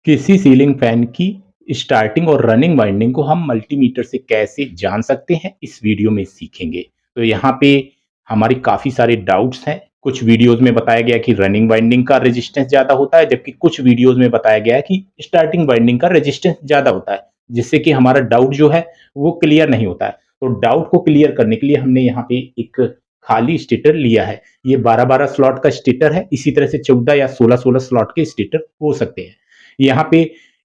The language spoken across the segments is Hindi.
किसी सीलिंग फैन की स्टार्टिंग और रनिंग वाइंडिंग को हम मल्टीमीटर से कैसे जान सकते हैं, इस वीडियो में सीखेंगे। तो यहाँ पे हमारी काफ़ी सारे डाउट्स हैं। कुछ वीडियोज़ में बताया गया कि रनिंग वाइंडिंग का रेजिस्टेंस ज़्यादा होता है, जबकि कुछ वीडियोज़ में बताया गया है कि स्टार्टिंग वाइंडिंग का रेजिस्टेंस ज़्यादा होता है, जिससे कि हमारा डाउट जो है, वो क्लियर नहीं होता है। तो डाउट को क्लियर करने के लिए हमने यहाँ पे एक खाली स्टेटर लिया है। ये 12-12 स्लॉट का स्टेटर है, इसी तरह से 14 या 16-16 स्लॉट के स्टेटर हो सकते हैं। यहाँ पे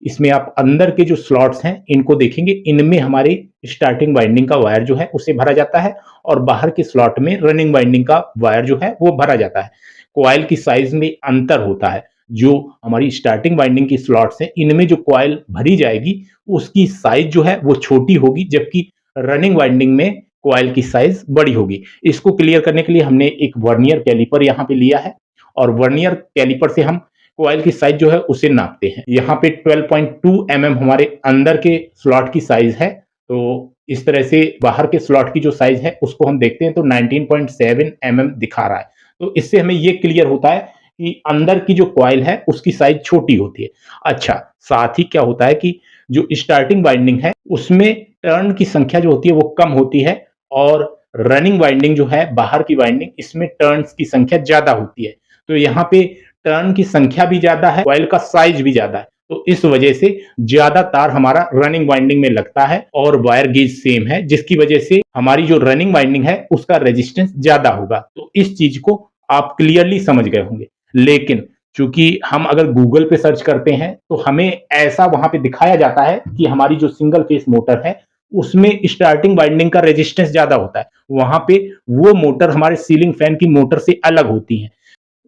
इसमें आप अंदर के जो स्लॉट्स हैं इनको देखेंगे, इनमें हमारे स्टार्टिंग वाइंडिंग का वायर जो है उसे भरा जाता है और बाहर के स्लॉट में रनिंग वाइंडिंग का वायर जो है वो भरा जाता है। कॉइल की साइज में अंतर होता है। जो हमारी स्टार्टिंग वाइंडिंग की स्लॉट्स हैं इनमें जो कॉइल भरी जाएगी उसकी साइज जो है वो छोटी होगी, जबकि रनिंग वाइंडिंग में कॉइल की साइज बड़ी होगी। इसको क्लियर करने के लिए हमने एक वर्नियर कैलिपर यहाँ पे लिया है और वर्नियर कैलिपर से हम कॉइल की साइज जो है उसे नापते हैं। यहाँ पे 12.2 mm हमारे अंदर के स्लॉट की साइज है। तो इस तरह से बाहर के स्लॉट की जो साइज है उसको हम देखते हैं तो 19.7 mm दिखा रहा है। तो इससे हमें ये क्लियर होता है कि अंदर की जो कॉइल है उसकी साइज छोटी होती है। अच्छा, साथ ही क्या होता है कि जो स्टार्टिंग वाइंडिंग है उसमें टर्न की संख्या जो होती है वो कम होती है और रनिंग वाइंडिंग जो है बाहर की वाइंडिंग, इसमें टर्न्स की संख्या ज्यादा होती है। तो यहाँ पे टर्न की संख्या भी ज्यादा है, कॉइल का साइज भी ज्यादा है। तो इस वजह से ज्यादा तार हमारा रनिंग वाइंडिंग में लगता है और वायर गेज सेम है, जिसकी वजह से हमारी जो रनिंग वाइंडिंग है उसका रेजिस्टेंस ज्यादा होगा। तो इस चीज को आप क्लियरली समझ गए होंगे। लेकिन चूंकि हम अगर गूगल पे सर्च करते हैं तो हमें ऐसा वहां पे दिखाया जाता है कि हमारी जो सिंगल फेस मोटर है उसमें स्टार्टिंग वाइंडिंग का रेजिस्टेंस ज्यादा होता है। वहां पे वो मोटर हमारे सीलिंग फैन की मोटर से अलग होती है।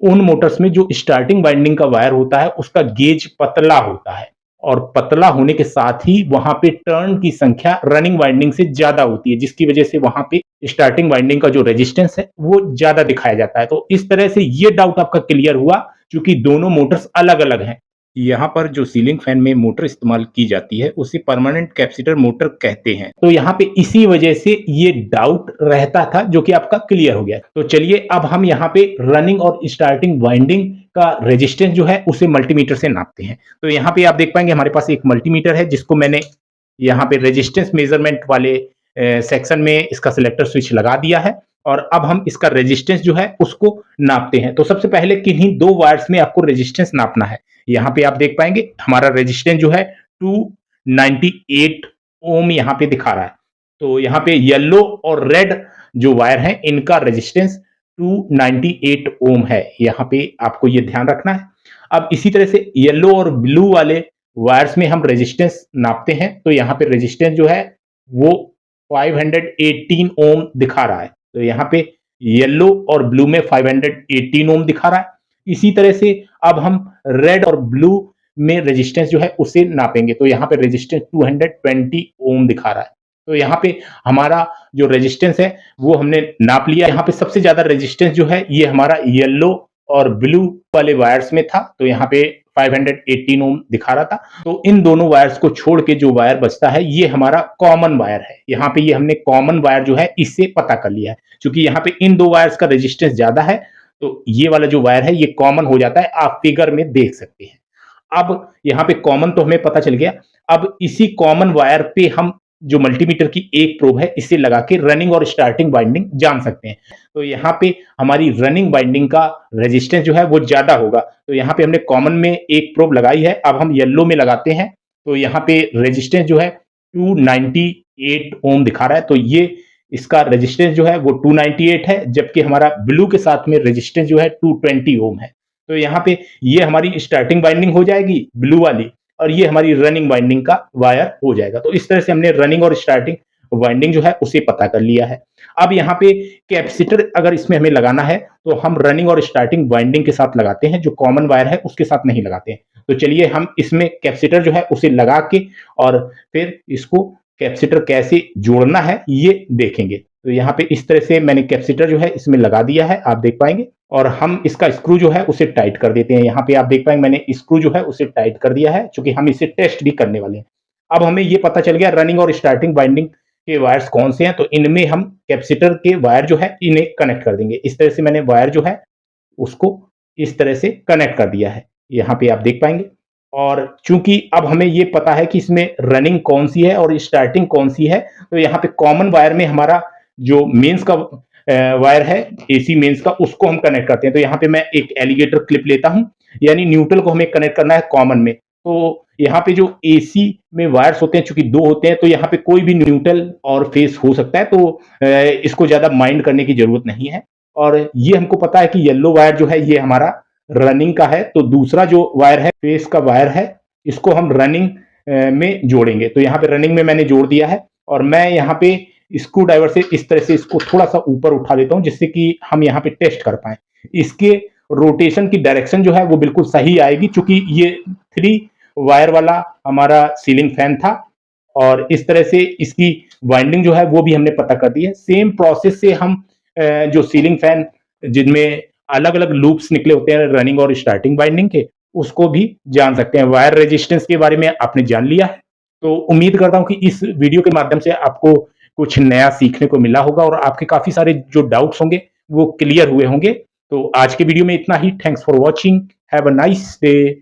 उन मोटर्स में जो स्टार्टिंग वाइंडिंग का वायर होता है उसका गेज पतला होता है और पतला होने के साथ ही वहां पे टर्न की संख्या रनिंग वाइंडिंग से ज्यादा होती है, जिसकी वजह से वहां पे स्टार्टिंग वाइंडिंग का जो रेजिस्टेंस है वो ज्यादा दिखाया जाता है। तो इस तरह से ये डाउट आपका क्लियर हुआ, क्योंकि दोनों मोटर्स अलग अलग हैं। यहाँ पर जो सीलिंग फैन में मोटर इस्तेमाल की जाती है उसे परमानेंट कैपेसिटर मोटर कहते हैं। तो यहाँ पे इसी वजह से ये डाउट रहता था, जो कि आपका क्लियर हो गया। तो चलिए अब हम यहाँ पे रनिंग और स्टार्टिंग वाइंडिंग का रेजिस्टेंस जो है उसे मल्टीमीटर से नापते हैं। तो यहाँ पे आप देख पाएंगे हमारे पास एक मल्टीमीटर है, जिसको मैंने यहाँ पे रेजिस्टेंस मेजरमेंट वाले सेक्शन में इसका सिलेक्टर स्विच लगा दिया है और अब हम इसका रेजिस्टेंस जो है उसको नापते हैं। तो सबसे पहले किन्हीं दो वायर्स में आपको रेजिस्टेंस नापना है। यहाँ पे आप देख पाएंगे हमारा रेजिस्टेंस जो है 298 ओम यहाँ पे दिखा रहा है। तो यहाँ पे येलो और रेड जो वायर है इनका रेजिस्टेंस 298 ओम है। यहाँ पे आपको ये ध्यान रखना है। अब इसी तरह से येलो और ब्लू वाले वायर्स में हम रेजिस्टेंस नापते हैं। तो यहाँ पे रेजिस्टेंस जो है वो 518 ओम दिखा रहा है। तो यहाँ पे येलो और ब्लू में 518 ओम दिखा रहा है। इसी तरह से अब हम रेड और ब्लू में रेजिस्टेंस जो है उसे नापेंगे। तो यहाँ पे रेजिस्टेंस 220 ओम दिखा रहा है। तो यहाँ पे हमारा जो रेजिस्टेंस है वो हमने नाप लिया। यहाँ पे सबसे ज्यादा रेजिस्टेंस जो है ये हमारा येलो और ब्लू वाले वायर्स में था। तो यहाँ पे 518 ओम दिखा रहा था। तो इन दोनों वायर्स को छोड़ के जो वायर बचता है ये हमारा कॉमन वायर है। यहाँ पे ये हमने कॉमन वायर जो है इससे पता कर लिया है, क्योंकि यहाँ पे इन दो वायर्स का रेजिस्टेंस ज्यादा है। तो ये वाला जो वायर है ये कॉमन हो जाता है, आप फिगर में देख सकते हैं। अब यहाँ पे कॉमन तो हमें पता चल गया। अब इसी कॉमन वायर पे हम जो मल्टीमीटर की एक प्रोब है इसे लगा के रनिंग और स्टार्टिंग वाइंडिंग जान सकते हैं। तो यहाँ पे हमारी रनिंग वाइंडिंग का रेजिस्टेंस जो है वो ज्यादा होगा। तो यहाँ पे हमने कॉमन में एक प्रोब लगाई है, अब हम येलो में लगाते हैं। तो यहाँ पे रेजिस्टेंस जो है 298 ओम दिखा रहा है। तो ये इसका रेजिस्टेंस जो है वो 298 है, जबकि हमारा ब्लू के साथ में रेजिस्टेंस जो है 220 ओम है। तो यहाँ पे ये हमारी स्टार्टिंग वाइंडिंग हो जाएगी ब्लू वाली और ये हमारी रनिंग वाइंडिंग का वायर हो जाएगा। तो इस तरह से हमने रनिंग और स्टार्टिंग वाइंडिंग जो है उसे पता कर लिया है। अब यहाँ पे कैपेसिटर अगर इसमें हमें लगाना है तो हम रनिंग और स्टार्टिंग वाइंडिंग के साथ लगाते हैं, जो कॉमन वायर है उसके साथ नहीं लगाते हैं। तो चलिए हम इसमें कैपेसिटर जो है उसे लगा के और फिर इसको कैपेसिटर कैसे जोड़ना है ये देखेंगे। तो यहाँ पे इस तरह से मैंने कैपेसिटर जो है इसमें लगा दिया है, आप देख पाएंगे। और हम इसका स्क्रू जो है उसे टाइट कर देते हैं। यहाँ पे आप देख पाएंगे मैंने स्क्रू जो है उसे टाइट कर दिया है, क्योंकि हम इसे टेस्ट भी करने वाले हैं। अब हमें ये पता चल गया रनिंग और स्टार्टिंग वाइंडिंग के वायर्स कौन से हैं। तो इनमें हम कैपेसिटर के वायर जो है इन्हें कनेक्ट कर देंगे। इस तरह से मैंने वायर जो है उसको इस तरह से कनेक्ट कर दिया है। यहाँ पे आप देख पाएंगे। और चूंकि अब हमें ये पता है कि इसमें रनिंग कौन सी है और स्टार्टिंग कौन सी है, तो यहाँ पे कॉमन वायर में हमारा जो मेंस का वायर है, एसी मेंस का, उसको हम कनेक्ट करते हैं। तो यहाँ पे मैं एक एलिगेटर क्लिप लेता हूँ, यानी न्यूट्रल को हमें कनेक्ट करना है कॉमन में। तो यहाँ पे जो एसी में वायर्स होते हैं, चूंकि दो होते हैं, तो यहाँ पे कोई भी न्यूट्रल और फेस हो सकता है, तो इसको ज्यादा माइंड करने की जरूरत नहीं है। और ये हमको पता है कि येलो वायर जो है ये हमारा रनिंग का है, तो दूसरा जो वायर है फेस का वायर है, इसको हम रनिंग में जोड़ेंगे। तो यहाँ पे रनिंग में मैंने जोड़ दिया है, और मैं यहाँ पे स्क्रू ड्राइवर से इस तरह से इसको थोड़ा सा ऊपर उठा देता हूँ, जिससे कि हम यहाँ पे टेस्ट कर पाए। इसके रोटेशन की डायरेक्शन जो है वो बिल्कुल सही आएगी, चूंकि ये 3 वायर वाला हमारा सीलिंग फैन था, और इस तरह से इसकी वाइंडिंग जो है वो भी हमने पता कर दी है। सेम प्रोसेस से हम जो सीलिंग फैन जिनमें अलग अलग लूप्स निकले होते हैं रनिंग और स्टार्टिंग वाइंडिंग के, उसको भी जान सकते हैं। वायर रेजिस्टेंस के बारे में आपने जान लिया है, तो उम्मीद करता हूं कि इस वीडियो के माध्यम से आपको कुछ नया सीखने को मिला होगा, और आपके काफी सारे जो डाउट्स होंगे वो क्लियर हुए होंगे। तो आज के वीडियो में इतना ही। Thanks for watching. Have a nice day.